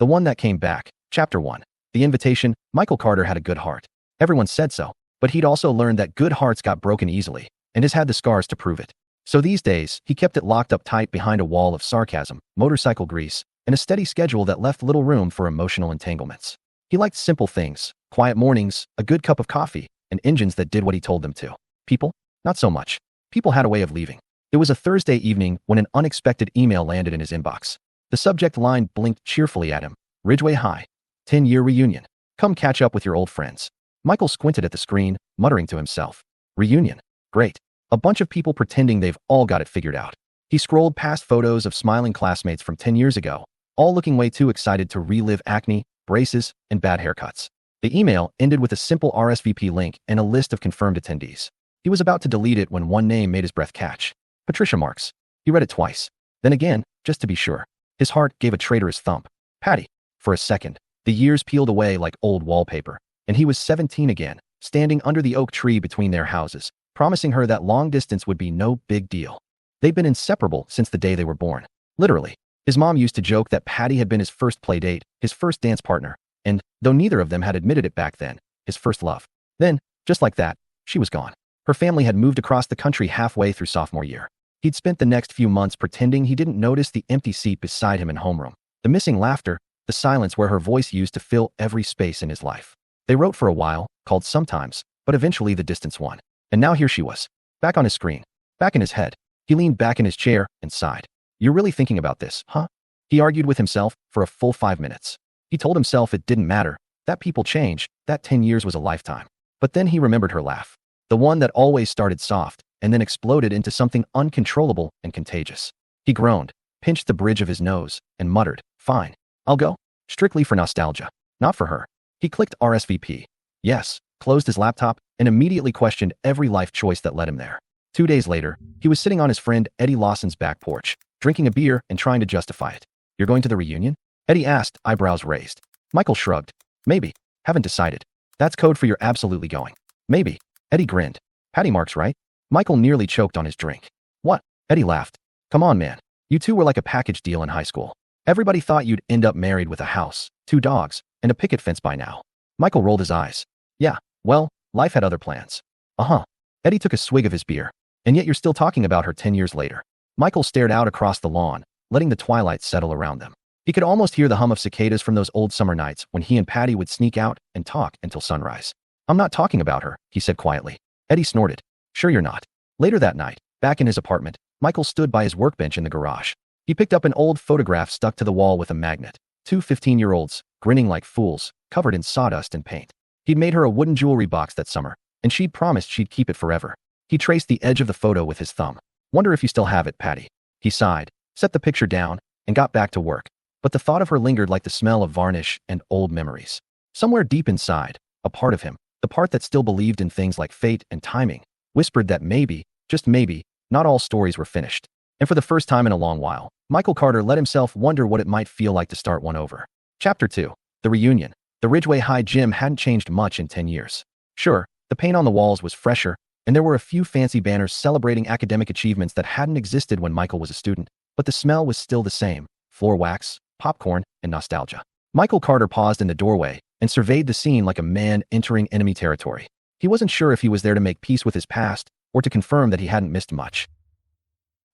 The one that came back. Chapter 1. The invitation. Michael Carter had a good heart. Everyone said so, but he'd also learned that good hearts got broken easily, and has had the scars to prove it. So these days, he kept it locked up tight behind a wall of sarcasm, motorcycle grease, and a steady schedule that left little room for emotional entanglements. He liked simple things, quiet mornings, a good cup of coffee, and engines that did what he told them to. People? Not so much. People had a way of leaving. It was a Thursday evening when an unexpected email landed in his inbox. The subject line blinked cheerfully at him. Ridgeway High. 10-year reunion. Come catch up with your old friends. Michael squinted at the screen, muttering to himself. Reunion. Great. A bunch of people pretending they've all got it figured out. He scrolled past photos of smiling classmates from 10 years ago, all looking way too excited to relive acne, braces, and bad haircuts. The email ended with a simple RSVP link and a list of confirmed attendees. He was about to delete it when one name made his breath catch. Patricia Marks. He read it twice. Then again, just to be sure. His heart gave a traitorous thump. Patty. For a second, the years peeled away like old wallpaper, and he was 17 again, standing under the oak tree between their houses, promising her that long distance would be no big deal. They'd been inseparable since the day they were born. Literally. His mom used to joke that Patty had been his first play date, his first dance partner, and, though neither of them had admitted it back then, his first love. Then, just like that, she was gone. Her family had moved across the country halfway through sophomore year. He'd spent the next few months pretending he didn't notice the empty seat beside him in homeroom, the missing laughter, the silence where her voice used to fill every space in his life. They wrote for a while, called sometimes, but eventually the distance won. And now here she was, back on his screen, back in his head. He leaned back in his chair and sighed. You're really thinking about this, huh? He argued with himself for a full 5 minutes. He told himself it didn't matter, that people change, that 10 years was a lifetime. But then he remembered her laugh. The one that always started soft, and then exploded into something uncontrollable and contagious. He groaned, pinched the bridge of his nose, and muttered, fine, I'll go. Strictly for nostalgia. Not for her. He clicked RSVP. Yes, closed his laptop, and immediately questioned every life choice that led him there. 2 days later, he was sitting on his friend Eddie Lawson's back porch, drinking a beer and trying to justify it. You're going to the reunion? Eddie asked, eyebrows raised. Michael shrugged. Maybe. Haven't decided. That's code for you're absolutely going. Maybe. Eddie grinned. Patty Marks, right? Michael nearly choked on his drink. What? Eddie laughed. Come on, man. You two were like a package deal in high school. Everybody thought you'd end up married with a house, 2 dogs, and a picket fence by now. Michael rolled his eyes. Yeah, well, life had other plans. Uh-huh. Eddie took a swig of his beer. And yet you're still talking about her 10 years later. Michael stared out across the lawn, letting the twilight settle around them. He could almost hear the hum of cicadas from those old summer nights when he and Patty would sneak out and talk until sunrise. I'm not talking about her, he said quietly. Eddie snorted. Sure you're not. Later that night, back in his apartment, Michael stood by his workbench in the garage. He picked up an old photograph stuck to the wall with a magnet. 2 15-year-olds, grinning like fools, covered in sawdust and paint. He'd made her a wooden jewelry box that summer, and she'd promised she'd keep it forever. He traced the edge of the photo with his thumb. Wonder if you still have it, Patty. He sighed, set the picture down, and got back to work. But the thought of her lingered like the smell of varnish and old memories. Somewhere deep inside, a part of him, the part that still believed in things like fate and timing, whispered that maybe, just maybe, not all stories were finished. And for the first time in a long while, Michael Carter let himself wonder what it might feel like to start one over. Chapter 2. The reunion. The Ridgeway High gym hadn't changed much in 10 years. Sure, the paint on the walls was fresher, and there were a few fancy banners celebrating academic achievements that hadn't existed when Michael was a student, but the smell was still the same: floor wax, popcorn, and nostalgia. Michael Carter paused in the doorway and surveyed the scene like a man entering enemy territory. He wasn't sure if he was there to make peace with his past or to confirm that he hadn't missed much.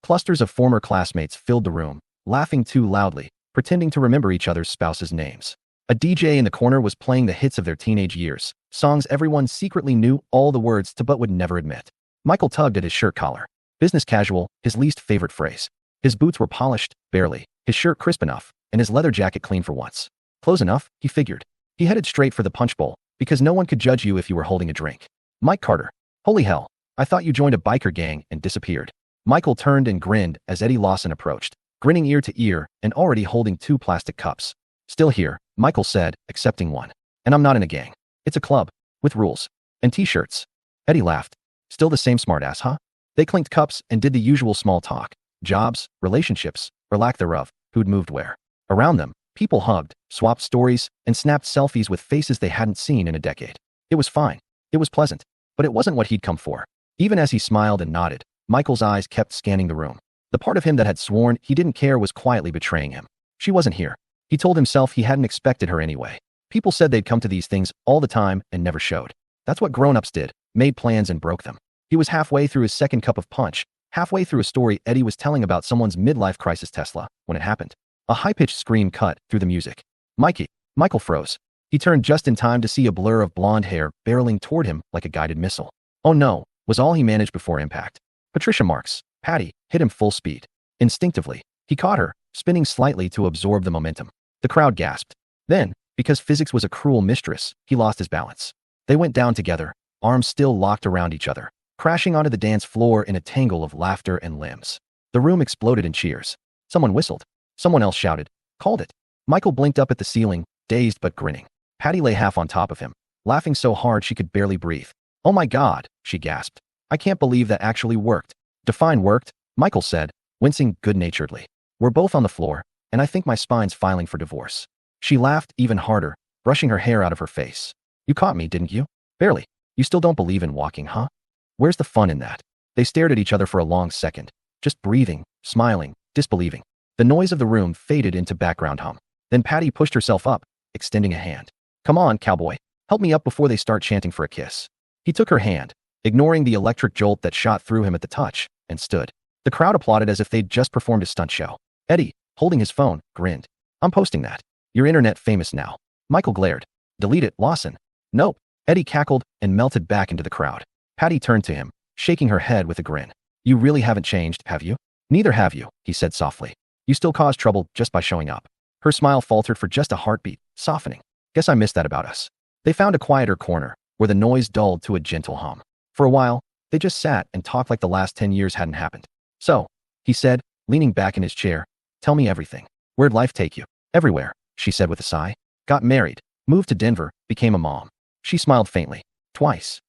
Clusters of former classmates filled the room, laughing too loudly, pretending to remember each other's spouses' names. A DJ in the corner was playing the hits of their teenage years, songs everyone secretly knew all the words to but would never admit. Michael tugged at his shirt collar. Business casual, his least favorite phrase. His boots were polished, barely, his shirt crisp enough, and his leather jacket clean for once. Close enough, he figured. He headed straight for the punch bowl, because no one could judge you if you were holding a drink. Mike Carter. Holy hell, I thought you joined a biker gang and disappeared. Michael turned and grinned as Eddie Lawson approached, grinning ear to ear and already holding 2 plastic cups. Still here, Michael said, accepting one. And I'm not in a gang. It's a club, with rules. And t-shirts. Eddie laughed. Still the same smartass, huh? They clinked cups and did the usual small talk. Jobs, relationships, or lack thereof, who'd moved where. Around them, people hugged, swapped stories, and snapped selfies with faces they hadn't seen in a decade. It was fine. It was pleasant. But it wasn't what he'd come for. Even as he smiled and nodded, Michael's eyes kept scanning the room. The part of him that had sworn he didn't care was quietly betraying him. She wasn't here. He told himself he hadn't expected her anyway. People said they'd come to these things all the time and never showed. That's what grown-ups did, made plans and broke them. He was halfway through his second cup of punch, halfway through a story Eddie was telling about someone's midlife crisis Tesla, when it happened. A high-pitched scream cut through the music. Michael froze. He turned just in time to see a blur of blonde hair barreling toward him like a guided missile. Oh no, was all he managed before impact. Patricia Marks, Patty, hit him full speed. Instinctively, he caught her, spinning slightly to absorb the momentum. The crowd gasped. Then, because physics was a cruel mistress, he lost his balance. They went down together, arms still locked around each other, crashing onto the dance floor in a tangle of laughter and limbs. The room exploded in cheers. Someone whistled. Someone else shouted, called it. Michael blinked up at the ceiling, dazed but grinning. Patty lay half on top of him, laughing so hard she could barely breathe. Oh my God, she gasped. I can't believe that actually worked. Define worked, Michael said, wincing good-naturedly. We're both on the floor, and I think my spine's filing for divorce. She laughed even harder, brushing her hair out of her face. You caught me, didn't you? Barely. You still don't believe in walking, huh? Where's the fun in that? They stared at each other for a long second, just breathing, smiling, disbelieving. The noise of the room faded into background hum. Then Patty pushed herself up, extending a hand. Come on, cowboy. Help me up before they start chanting for a kiss. He took her hand, ignoring the electric jolt that shot through him at the touch, and stood. The crowd applauded as if they'd just performed a stunt show. Eddie, holding his phone, grinned. I'm posting that. You're internet famous now. Michael glared. Delete it, Lawson. Nope. Eddie cackled and melted back into the crowd. Patty turned to him, shaking her head with a grin. You really haven't changed, have you? Neither have you, he said softly. You still cause trouble just by showing up. Her smile faltered for just a heartbeat, softening. Guess I missed that about us. They found a quieter corner, where the noise dulled to a gentle hum. For a while, they just sat and talked like the last 10 years hadn't happened. So, he said, leaning back in his chair, tell me everything. Where'd life take you? Everywhere, she said with a sigh. Got married, moved to Denver, became a mom. She smiled faintly. Twice.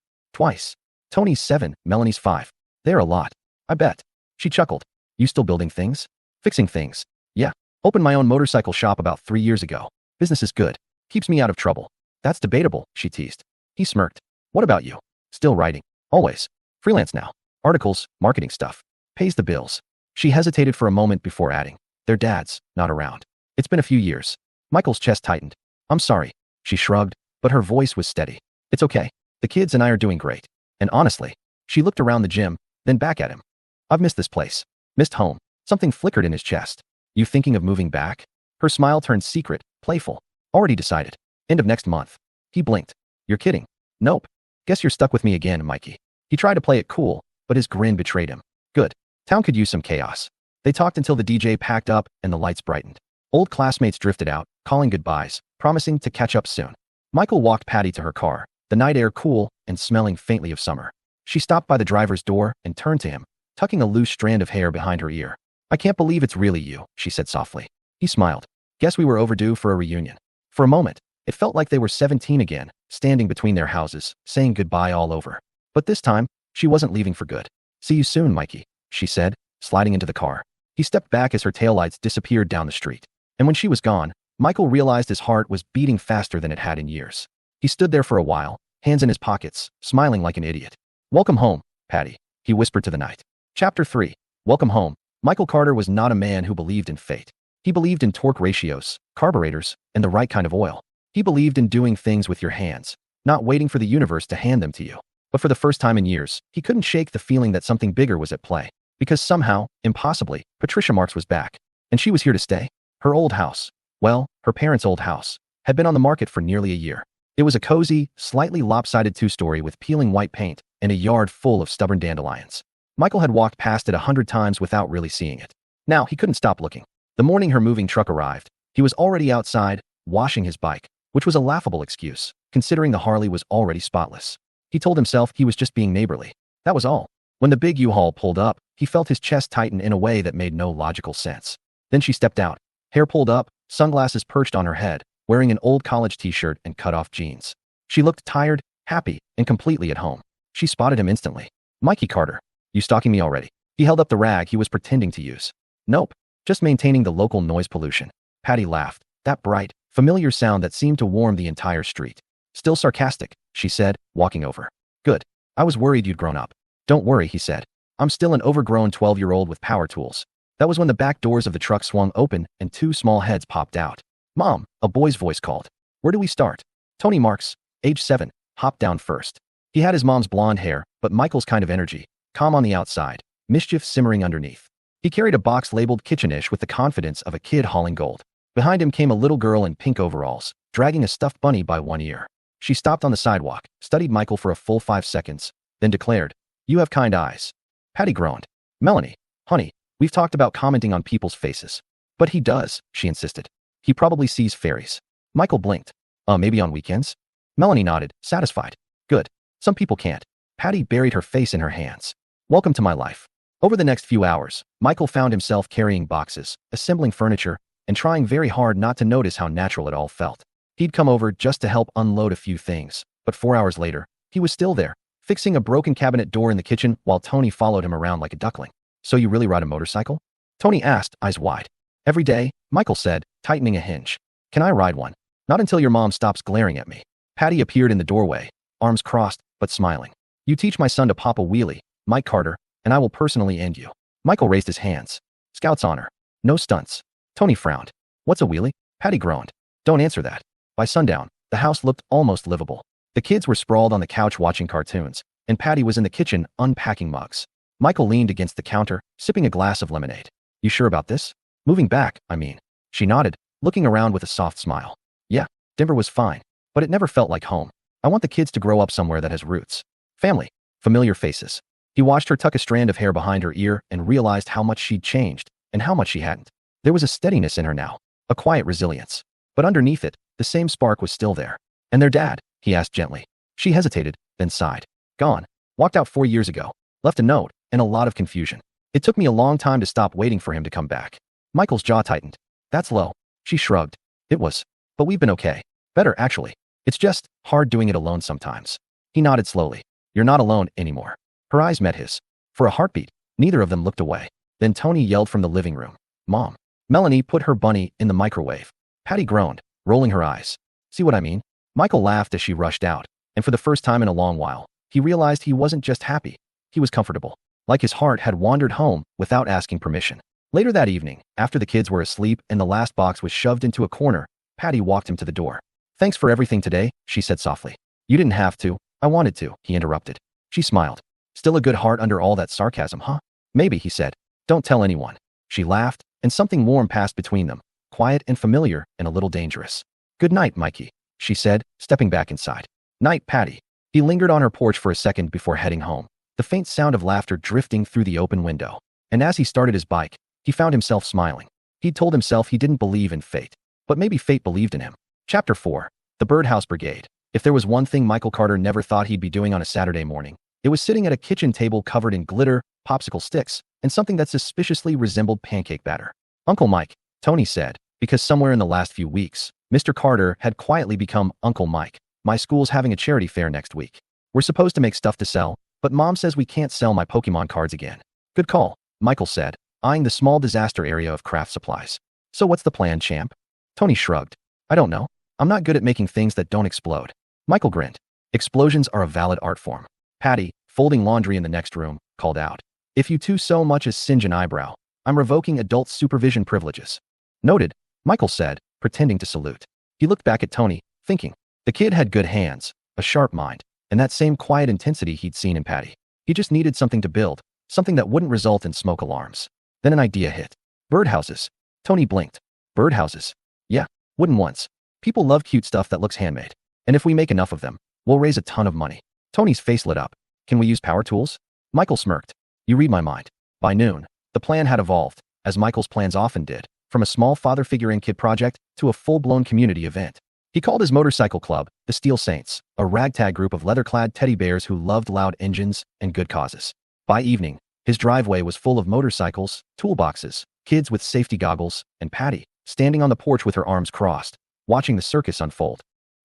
Tony's 7, Melanie's 5. They're a lot. I bet. She chuckled. You still building things? Fixing things. Yeah. Opened my own motorcycle shop about 3 years ago. Business is good. Keeps me out of trouble. That's debatable, she teased. He smirked. What about you? Still writing. Always. Freelance now. Articles, marketing stuff. Pays the bills. She hesitated for a moment before adding. Their dad's not around. It's been a few years. Michael's chest tightened. I'm sorry. She shrugged, but her voice was steady. It's okay. The kids and I are doing great. And honestly, she looked around the gym, then back at him. I've missed this place. Missed home. Something flickered in his chest. You thinking of moving back? Her smile turned secret, playful. Already decided. End of next month. He blinked. You're kidding. Nope. Guess you're stuck with me again, Mikey. He tried to play it cool, but his grin betrayed him. Good. Town could use some chaos. They talked until the DJ packed up and the lights brightened. Old classmates drifted out, calling goodbyes, promising to catch up soon. Michael walked Patty to her car, the night air cool and smelling faintly of summer. She stopped by the driver's door and turned to him, tucking a loose strand of hair behind her ear. I can't believe it's really you, she said softly. He smiled. Guess we were overdue for a reunion. For a moment, it felt like they were 17 again, standing between their houses, saying goodbye all over. But this time, she wasn't leaving for good. See you soon, Mikey, she said, sliding into the car. He stepped back as her taillights disappeared down the street. And when she was gone, Michael realized his heart was beating faster than it had in years. He stood there for a while, hands in his pockets, smiling like an idiot. Welcome home, Patty, he whispered to the night. Chapter 3. Welcome home. Michael Carter was not a man who believed in fate. He believed in torque ratios, carburetors, and the right kind of oil. He believed in doing things with your hands, not waiting for the universe to hand them to you. But for the first time in years, he couldn't shake the feeling that something bigger was at play. Because somehow, impossibly, Patricia Marks was back. And she was here to stay. Her old house, well, her parents' old house, had been on the market for nearly a year. It was a cozy, slightly lopsided two-story with peeling white paint and a yard full of stubborn dandelions. Michael had walked past it 100 times without really seeing it. Now, he couldn't stop looking. The morning her moving truck arrived, he was already outside, washing his bike, which was a laughable excuse, considering the Harley was already spotless. He told himself he was just being neighborly. That was all. When the big U-Haul pulled up, he felt his chest tighten in a way that made no logical sense. Then she stepped out, hair pulled up, sunglasses perched on her head, wearing an old college t-shirt and cut-off jeans. She looked tired, happy, and completely at home. She spotted him instantly. Mikey Carter, you stalking me already? He held up the rag he was pretending to use. Nope, just maintaining the local noise pollution. Patty laughed, that bright, familiar sound that seemed to warm the entire street. Still sarcastic, she said, walking over. Good. I was worried you'd grown up. Don't worry, he said. I'm still an overgrown 12-year-old with power tools. That was when the back doors of the truck swung open and two small heads popped out. Mom, a boy's voice called. Where do we start? Tony Marks, age 7, hopped down first. He had his mom's blonde hair, but Michael's kind of energy, calm on the outside, mischief simmering underneath. He carried a box labeled kitchenish with the confidence of a kid hauling gold. Behind him came a little girl in pink overalls, dragging a stuffed bunny by one ear. She stopped on the sidewalk, studied Michael for a full 5 seconds, then declared, "You have kind eyes." Patty groaned. "Melanie, honey, we've talked about commenting on people's faces." "But he does," she insisted. "He probably sees fairies." Michael blinked. Maybe on weekends?" Melanie nodded, satisfied. "Good. Some people can't." Patty buried her face in her hands. "Welcome to my life." Over the next few hours, Michael found himself carrying boxes, assembling furniture, and trying very hard not to notice how natural it all felt. He'd come over just to help unload a few things, but 4 hours later, he was still there, fixing a broken cabinet door in the kitchen while Tony followed him around like a duckling. "So you really ride a motorcycle?" Tony asked, eyes wide. "Every day," Michael said, tightening a hinge. "Can I ride one?" "Not until your mom stops glaring at me." Patty appeared in the doorway, arms crossed, but smiling. "You teach my son to pop a wheelie, Mike Carter, and I will personally end you." Michael raised his hands. "Scout's honor. No stunts." Tony frowned. "What's a wheelie?" Patty groaned. "Don't answer that." By sundown, the house looked almost livable. The kids were sprawled on the couch watching cartoons, and Patty was in the kitchen unpacking mugs. Michael leaned against the counter, sipping a glass of lemonade. "You sure about this? Moving back, I mean." She nodded, looking around with a soft smile. "Yeah, Denver was fine, but it never felt like home. I want the kids to grow up somewhere that has roots. Family. Familiar faces." He watched her tuck a strand of hair behind her ear and realized how much she'd changed and how much she hadn't. There was a steadiness in her now, a quiet resilience. But underneath it, the same spark was still there. "And their dad?" he asked gently. She hesitated, then sighed. "Gone. Walked out 4 years ago. Left a note, and a lot of confusion. It took me a long time to stop waiting for him to come back." Michael's jaw tightened. "That's low." She shrugged. "It was. But we've been okay. Better, actually. It's just hard doing it alone sometimes." He nodded slowly. "You're not alone anymore." Her eyes met his. For a heartbeat, neither of them looked away. Then Tony yelled from the living room, "Mom." Melanie put her bunny in the microwave. Patty groaned, rolling her eyes. "See what I mean?" Michael laughed as she rushed out, and for the first time in a long while, he realized he wasn't just happy. He was comfortable. Like his heart had wandered home without asking permission. Later that evening, after the kids were asleep and the last box was shoved into a corner, Patty walked him to the door. "Thanks for everything today," she said softly. "You didn't have to. I wanted to," he interrupted. She smiled. "Still a good heart under all that sarcasm, huh?" "Maybe," he said. "Don't tell anyone." She laughed, and something warm passed between them, quiet and familiar and a little dangerous. "Good night, Mikey," she said, stepping back inside. "Night, Patty." He lingered on her porch for a second before heading home, the faint sound of laughter drifting through the open window. And as he started his bike, he found himself smiling. He'd told himself he didn't believe in fate, but maybe fate believed in him. Chapter 4. The Birdhouse Brigade. If there was one thing Michael Carter never thought he'd be doing on a Saturday morning, it was sitting at a kitchen table covered in glitter, popsicle sticks, and something that suspiciously resembled pancake batter. "Uncle Mike," Tony said, because somewhere in the last few weeks, Mr. Carter had quietly become Uncle Mike. "My school's having a charity fair next week. We're supposed to make stuff to sell, but Mom says we can't sell my Pokemon cards again." "Good call," Michael said, eyeing the small disaster area of craft supplies. "So what's the plan, champ?" Tony shrugged. "I don't know. I'm not good at making things that don't explode." Michael grinned. "Explosions are a valid art form." Patty, folding laundry in the next room, called out, "If you two so much as singe an eyebrow, I'm revoking adult supervision privileges." "Noted," Michael said, pretending to salute. He looked back at Tony, thinking. The kid had good hands, a sharp mind, and that same quiet intensity he'd seen in Patty. He just needed something to build, something that wouldn't result in smoke alarms. Then an idea hit. "Birdhouses." Tony blinked. "Birdhouses?" "Yeah, wooden ones. People love cute stuff that looks handmade. And if we make enough of them, we'll raise a ton of money." Tony's face lit up. "Can we use power tools?" Michael smirked. "You read my mind." By noon, the plan had evolved, as Michael's plans often did, from a small father figure and kid project to a full-blown community event. He called his motorcycle club the Steel Saints, a ragtag group of leather-clad teddy bears who loved loud engines and good causes. By evening, his driveway was full of motorcycles, toolboxes, kids with safety goggles, and Patty, standing on the porch with her arms crossed, watching the circus unfold.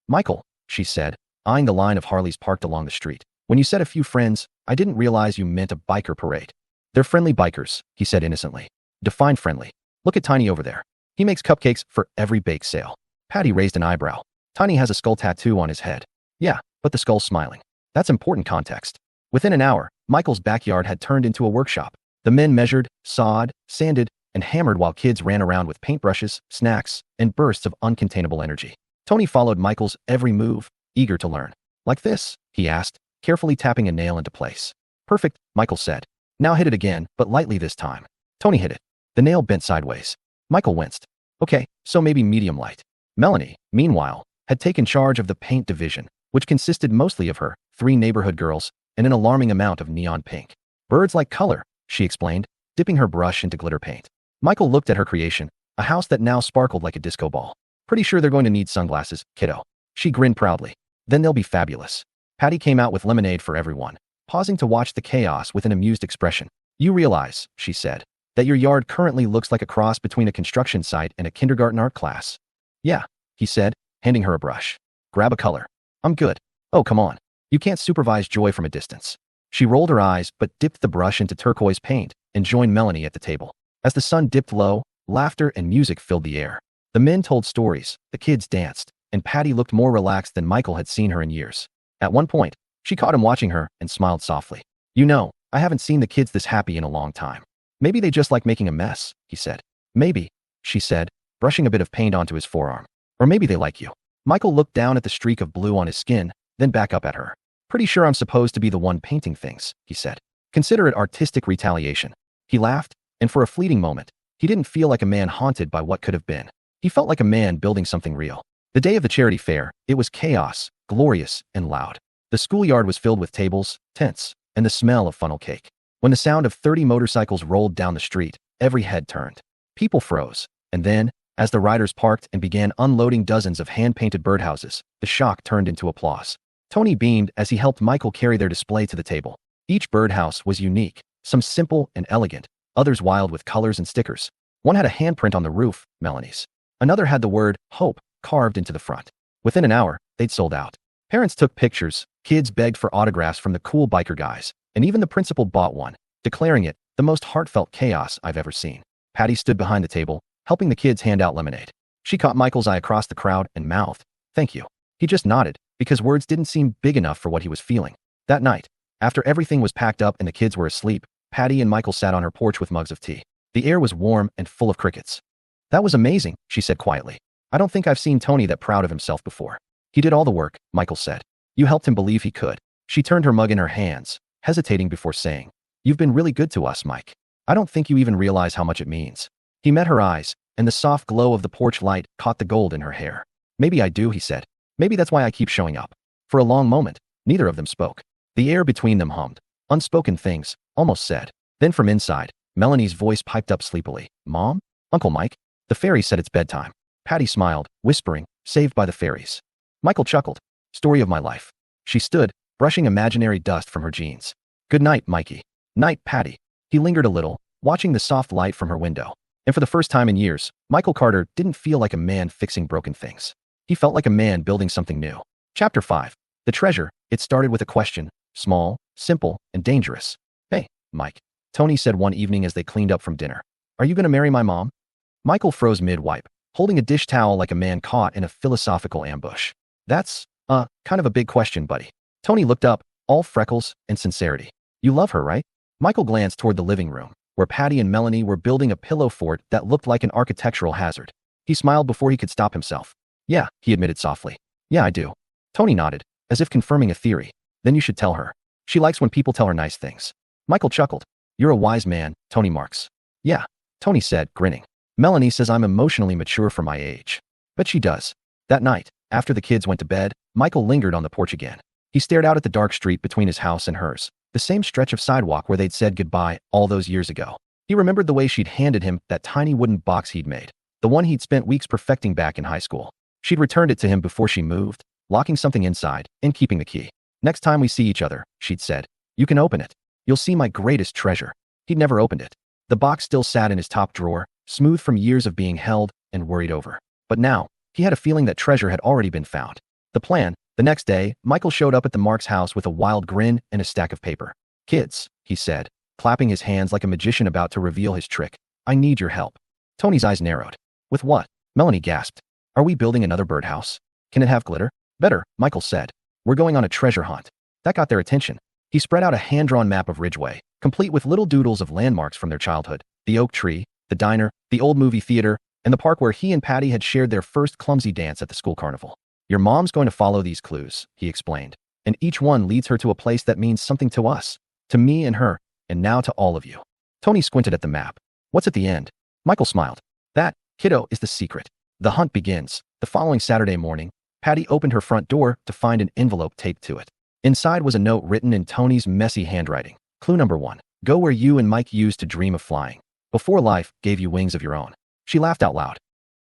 "Michael," she said, eyeing the line of Harleys parked along the street. "When you said a few friends, I didn't realize you meant a biker parade." "They're friendly bikers," he said innocently. "Define friendly. Look at Tiny over there. He makes cupcakes for every bake sale." Patty raised an eyebrow. "Tiny has a skull tattoo on his head." "Yeah, but the skull's smiling. That's important context." Within an hour, Michael's backyard had turned into a workshop. The men measured, sawed, sanded, and hammered while kids ran around with paintbrushes, snacks, and bursts of uncontainable energy. Tony followed Michael's every move, eager to learn. Like this? He asked, carefully tapping a nail into place. Perfect, Michael said. Now hit it again, but lightly this time. Tony hit it. The nail bent sideways. Michael winced. Okay, so maybe medium light. Melanie, meanwhile, had taken charge of the paint division, which consisted mostly of her 3 neighborhood girls and an alarming amount of neon pink. Birds like color, she explained, dipping her brush into glitter paint. Michael looked at her creation, a house that now sparkled like a disco ball. Pretty sure they're going to need sunglasses, kiddo. She grinned proudly. Then they'll be fabulous. Patty came out with lemonade for everyone, pausing to watch the chaos with an amused expression. You realize, she said, that your yard currently looks like a cross between a construction site and a kindergarten art class. Yeah, he said, handing her a brush. Grab a color. I'm good. Oh, come on. You can't supervise joy from a distance. She rolled her eyes but dipped the brush into turquoise paint and joined Melanie at the table. As the sun dipped low, laughter and music filled the air. The men told stories, the kids danced, and Patty looked more relaxed than Michael had seen her in years. At one point, she caught him watching her and smiled softly. You know, I haven't seen the kids this happy in a long time. Maybe they just like making a mess, he said. Maybe, she said, brushing a bit of paint onto his forearm. Or maybe they like you. Michael looked down at the streak of blue on his skin, then back up at her. Pretty sure I'm supposed to be the one painting things, he said. Consider it artistic retaliation. He laughed, and for a fleeting moment, he didn't feel like a man haunted by what could have been. He felt like a man building something real. The day of the charity fair, it was chaos, glorious, and loud. The schoolyard was filled with tables, tents, and the smell of funnel cake. When the sound of 30 motorcycles rolled down the street, every head turned. People froze, and then, as the riders parked and began unloading dozens of hand-painted birdhouses, the shock turned into applause. Tony beamed as he helped Michael carry their display to the table. Each birdhouse was unique, some simple and elegant, others wild with colors and stickers. One had a handprint on the roof, Melanie's. Another had the word, Hope, carved into the front. Within an hour, they'd sold out. Parents took pictures, kids begged for autographs from the cool biker guys, and even the principal bought one, declaring it the most heartfelt chaos I've ever seen. Patty stood behind the table, helping the kids hand out lemonade. She caught Michael's eye across the crowd and mouthed, Thank you. He just nodded, because words didn't seem big enough for what he was feeling. That night, after everything was packed up and the kids were asleep, Patty and Michael sat on her porch with mugs of tea. The air was warm and full of crickets. That was amazing, she said quietly. I don't think I've seen Tony that proud of himself before. He did all the work, Michael said. You helped him believe he could. She turned her mug in her hands, hesitating before saying, You've been really good to us, Mike. I don't think you even realize how much it means. He met her eyes, and the soft glow of the porch light caught the gold in her hair. Maybe I do, he said. Maybe that's why I keep showing up. For a long moment, neither of them spoke. The air between them hummed. Unspoken things, almost said. Then from inside, Melanie's voice piped up sleepily. Mom? Uncle Mike? The fairy said it's bedtime. Patty smiled, whispering, Saved by the fairies. Michael chuckled. Story of my life. She stood, brushing imaginary dust from her jeans. Good night, Mikey. Night, Patty. He lingered a little, watching the soft light from her window. And for the first time in years, Michael Carter didn't feel like a man fixing broken things. He felt like a man building something new. Chapter 5. The treasure. It started with a question, small, simple, and dangerous. Hey, Mike. Tony said one evening as they cleaned up from dinner. Are you going to marry my mom? Michael froze mid-wipe, holding a dish towel like a man caught in a philosophical ambush. That's, kind of a big question, buddy. Tony looked up, all freckles and sincerity. You love her, right? Michael glanced toward the living room, where Patty and Melanie were building a pillow fort that looked like an architectural hazard. He smiled before he could stop himself. Yeah, he admitted softly. Yeah, I do. Tony nodded, as if confirming a theory. Then you should tell her. She likes when people tell her nice things. Michael chuckled. You're a wise man, Tony Marks. Yeah, Tony said, grinning. Melanie says I'm emotionally mature for my age. But she does. That night, after the kids went to bed, Michael lingered on the porch again. He stared out at the dark street between his house and hers, the same stretch of sidewalk where they'd said goodbye all those years ago. He remembered the way she'd handed him that tiny wooden box he'd made, the one he'd spent weeks perfecting back in high school. She'd returned it to him before she moved, locking something inside and keeping the key. Next time we see each other, she'd said, you can open it. You'll see my greatest treasure. He'd never opened it. The box still sat in his top drawer, smooth from years of being held and worried over. But now, he had a feeling that treasure had already been found. The plan. The next day, Michael showed up at the Marks house with a wild grin and a stack of paper. Kids, he said, clapping his hands like a magician about to reveal his trick. I need your help. Tony's eyes narrowed. With what? Melanie gasped. Are we building another birdhouse? Can it have glitter? Better, Michael said. We're going on a treasure hunt. That got their attention. He spread out a hand-drawn map of Ridgeway, complete with little doodles of landmarks from their childhood. The oak tree, the diner, the old movie theater, and the park where he and Patty had shared their first clumsy dance at the school carnival. Your mom's going to follow these clues, he explained, and each one leads her to a place that means something to us, to me and her, and now to all of you. Tony squinted at the map. What's at the end? Michael smiled. That, kiddo, is the secret. The hunt begins. The following Saturday morning, Patty opened her front door to find an envelope taped to it. Inside was a note written in Tony's messy handwriting. Clue number 1. Go where you and Mike used to dream of flying, before life gave you wings of your own. She laughed out loud.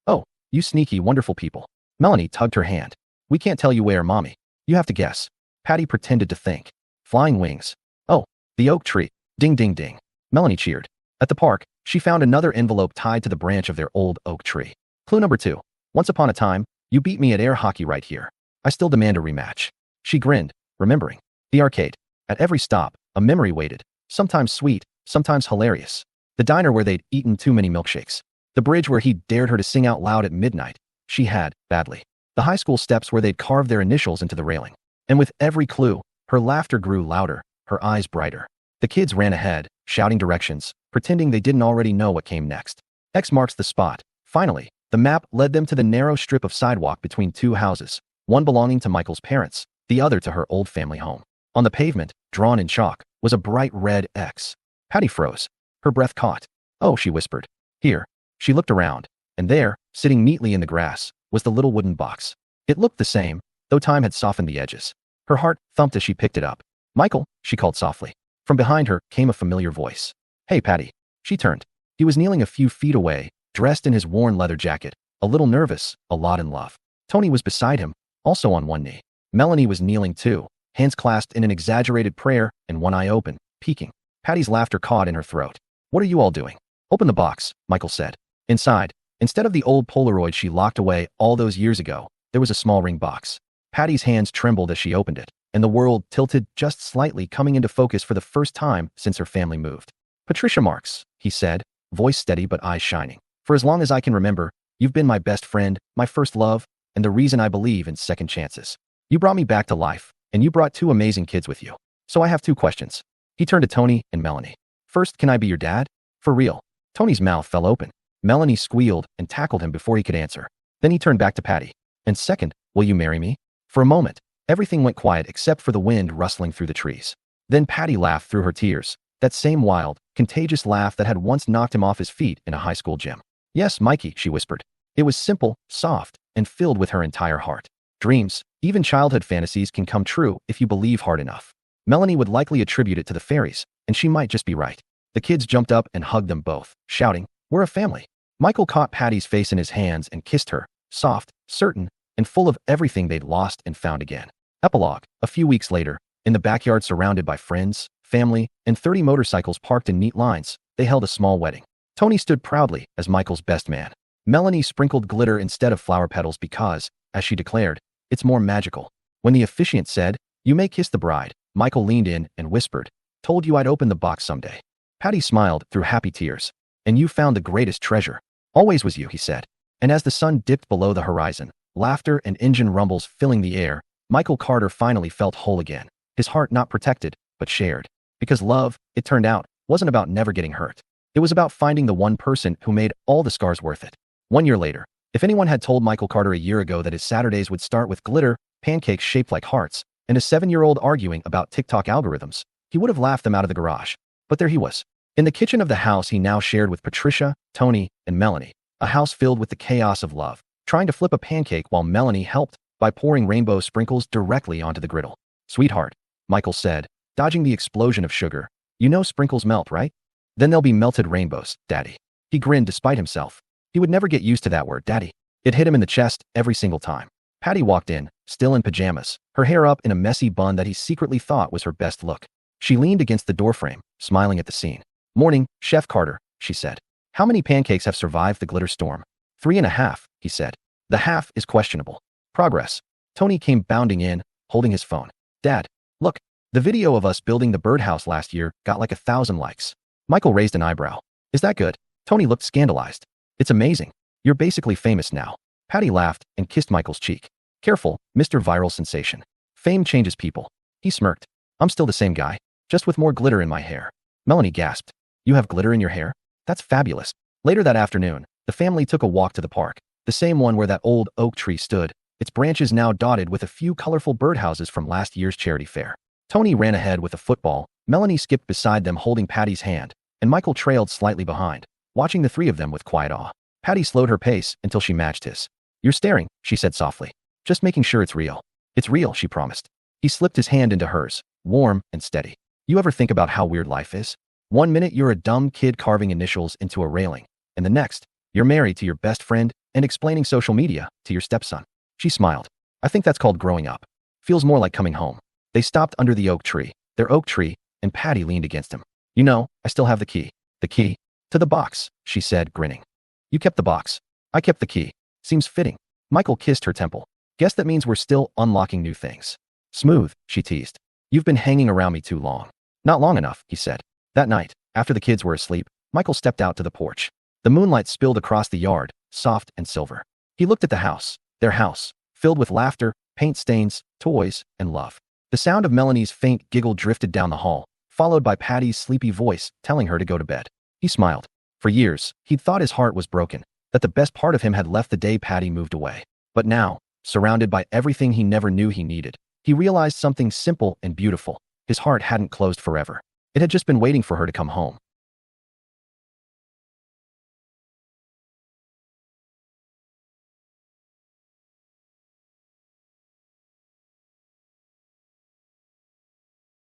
Oh, you sneaky, wonderful people. Melanie tugged her hand. We can't tell you where, Mommy. You have to guess. Patty pretended to think. Flying wings. Oh, the oak tree. Ding, ding, ding. Melanie cheered. At the park, she found another envelope tied to the branch of their old oak tree. Clue number 2. Once upon a time, you beat me at air hockey right here. I still demand a rematch. She grinned, remembering. The arcade. At every stop, a memory waited, sometimes sweet, sometimes hilarious. The diner where they'd eaten too many milkshakes. The bridge where he dared her to sing out loud at midnight. She had, badly. The high school steps where they'd carved their initials into the railing. And with every clue, her laughter grew louder, her eyes brighter. The kids ran ahead, shouting directions, pretending they didn't already know what came next. X marks the spot. Finally, the map led them to the narrow strip of sidewalk between two houses, one belonging to Michael's parents, the other to her old family home. On the pavement, drawn in chalk, was a bright red X. Patty froze. Her breath caught. Oh, she whispered. Here. She looked around, and there, sitting neatly in the grass, was the little wooden box. It looked the same, though time had softened the edges. Her heart thumped as she picked it up. Michael, she called softly. From behind her came a familiar voice. Hey, Patty. She turned. He was kneeling a few feet away, dressed in his worn leather jacket, a little nervous, a lot in love. Tony was beside him, also on one knee. Melanie was kneeling too, hands clasped in an exaggerated prayer and one eye open, peeking. Patty's laughter caught in her throat. What are you all doing? Open the box, Michael said. Inside, instead of the old Polaroid she locked away all those years ago, there was a small ring box. Patty's hands trembled as she opened it, and the world tilted just slightly, coming into focus for the first time since her family moved. Patricia Marks, he said, voice steady but eyes shining. For as long as I can remember, you've been my best friend, my first love, and the reason I believe in second chances. You brought me back to life, and you brought two amazing kids with you. So I have two questions. He turned to Tony and Melanie. First, can I be your dad? For real. Tony's mouth fell open. Melanie squealed and tackled him before he could answer. Then he turned back to Patty. And second, will you marry me? For a moment, everything went quiet except for the wind rustling through the trees. Then Patty laughed through her tears, that same wild, contagious laugh that had once knocked him off his feet in a high school gym. Yes, Mikey, she whispered. It was simple, soft, and filled with her entire heart. Dreams, even childhood fantasies, can come true if you believe hard enough. Melanie would likely attribute it to the fairies, and she might just be right. The kids jumped up and hugged them both, shouting, We're a family. Michael caught Patty's face in his hands and kissed her, soft, certain, and full of everything they'd lost and found again. Epilogue. A few weeks later, in the backyard surrounded by friends, family, and 30 motorcycles parked in neat lines, they held a small wedding. Tony stood proudly as Michael's best man. Melanie sprinkled glitter instead of flower petals because, as she declared, it's more magical. When the officiant said, You may kiss the bride, Michael leaned in and whispered, Told you I'd open the box someday. Patty smiled through happy tears. And you found the greatest treasure. Always was you, he said. And as the sun dipped below the horizon, laughter and engine rumbles filling the air, Michael Carter finally felt whole again. His heart not protected, but shared. Because love, it turned out, wasn't about never getting hurt. It was about finding the one person who made all the scars worth it. 1 year later, if anyone had told Michael Carter a year ago that his Saturdays would start with glitter, pancakes shaped like hearts, and a 7-year-old arguing about TikTok algorithms, he would have laughed them out of the garage. But there he was. In the kitchen of the house he now shared with Patricia, Tony, and Melanie, a house filled with the chaos of love, trying to flip a pancake while Melanie helped by pouring rainbow sprinkles directly onto the griddle. Sweetheart, Michael said, dodging the explosion of sugar. You know sprinkles melt, right? Then there'll be melted rainbows, Daddy. He grinned despite himself. He would never get used to that word, Daddy. It hit him in the chest every single time. Patty walked in, still in pajamas, her hair up in a messy bun that he secretly thought was her best look. She leaned against the doorframe, smiling at the scene. Morning, Chef Carter, she said. How many pancakes have survived the glitter storm? 3.5, he said. The half is questionable. Progress. Tony came bounding in, holding his phone. Dad, look, the video of us building the birdhouse last year got like 1,000 likes. Michael raised an eyebrow. Is that good? Tony looked scandalized. It's amazing. You're basically famous now. Patty laughed and kissed Michael's cheek. Careful, Mr. Viral Sensation. Fame changes people. He smirked. I'm still the same guy, just with more glitter in my hair. Melanie gasped. You have glitter in your hair? That's fabulous. Later that afternoon, the family took a walk to the park, the same one where that old oak tree stood, its branches now dotted with a few colorful birdhouses from last year's charity fair. Tony ran ahead with a football, Melanie skipped beside them holding Patty's hand, and Michael trailed slightly behind, watching the three of them with quiet awe. Patty slowed her pace until she matched his. "You're staring," she said softly. "Just making sure it's real." "It's real," she promised. He slipped his hand into hers, warm and steady. "You ever think about how weird life is? One minute you're a dumb kid carving initials into a railing, and the next, you're married to your best friend and explaining social media to your stepson." She smiled. "I think that's called growing up. Feels more like coming home." They stopped under the oak tree, their oak tree, and Patty leaned against him. "You know, I still have the key." "The key?" "To the box," she said, grinning. "You kept the box. I kept the key. Seems fitting." Michael kissed her temple. "Guess that means we're still unlocking new things." "Smooth," she teased. "You've been hanging around me too long." "Not long enough," he said. That night, after the kids were asleep, Michael stepped out to the porch. The moonlight spilled across the yard, soft and silver. He looked at the house, their house, filled with laughter, paint stains, toys, and love. The sound of Melanie's faint giggle drifted down the hall, followed by Patty's sleepy voice telling her to go to bed. He smiled. For years, he'd thought his heart was broken, that the best part of him had left the day Patty moved away. But now, surrounded by everything he never knew he needed, he realized something simple and beautiful. His heart hadn't closed forever. It had just been waiting for her to come home.